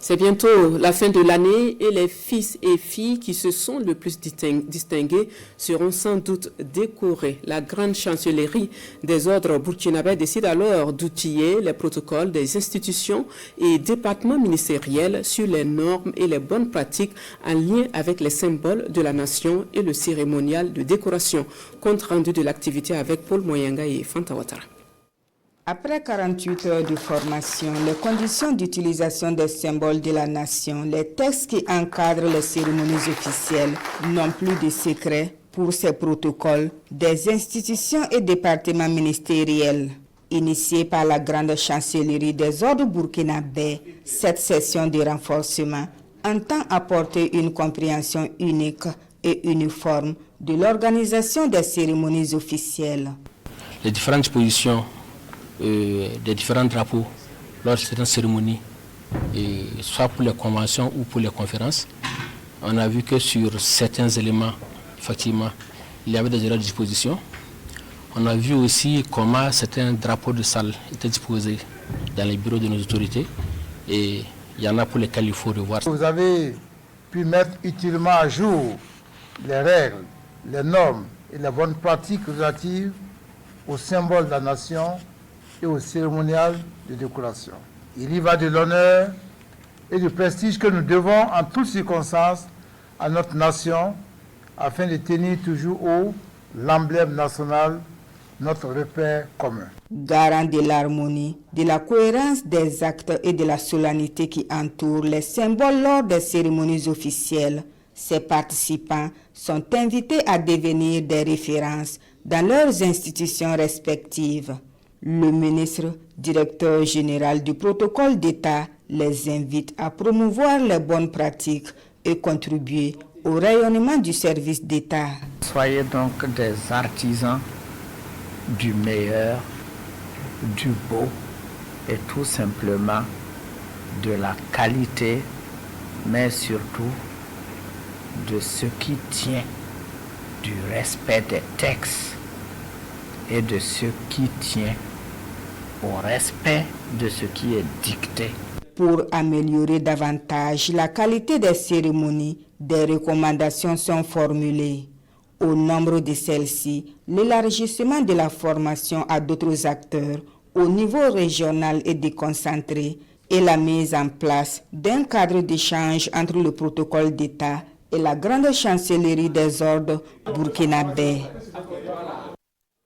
C'est bientôt la fin de l'année et les fils et filles qui se sont le plus distingués seront sans doute décorés. La grande chancellerie des ordres burkinabés décide alors d'outiller les protocoles des institutions et départements ministériels sur les normes et les bonnes pratiques en lien avec les symboles de la nation et le cérémonial de décoration. Compte rendu de l'activité avec Paul Moyanga et Fanta Ouattara. Après 48 heures de formation, les conditions d'utilisation des symboles de la nation, les textes qui encadrent les cérémonies officielles n'ont plus de secret pour ces protocoles des institutions et départements ministériels. Initiée par la grande chancellerie des ordres burkinabés, cette session de renforcement entend apporter une compréhension unique et uniforme de l'organisation des cérémonies officielles. Les différentes positions des différents drapeaux lors de certaines cérémonies, soit pour les conventions ou pour les conférences. On a vu que sur certains éléments, effectivement, il y avait des erreurs de disposition. On a vu aussi comment certains drapeaux de salle étaient disposés dans les bureaux de nos autorités et il y en a pour lesquels il faut revoir. Vous avez pu mettre utilement à jour les règles, les normes et les bonnes pratiques relatives aux symboles de la nation et au cérémonial de décoration. Il y va de l'honneur et du prestige que nous devons en toutes circonstances à notre nation afin de tenir toujours haut l'emblème national, notre repère commun. Garant de l'harmonie, de la cohérence des actes et de la solennité qui entourent les symboles lors des cérémonies officielles, ces participants sont invités à devenir des références dans leurs institutions respectives. Le ministre, directeur général du protocole d'État, les invite à promouvoir les bonnes pratiques et contribuer au rayonnement du service d'État. Soyez donc des artisans du meilleur, du beau et tout simplement de la qualité, mais surtout de ce qui tient du respect des textes et de ce qui tient au respect de ce qui est dicté. Pour améliorer davantage la qualité des cérémonies, des recommandations sont formulées. Au nombre de celles-ci, l'élargissement de la formation à d'autres acteurs au niveau régional et déconcentré et la mise en place d'un cadre d'échange entre le protocole d'État et la grande chancellerie des ordres burkinabés.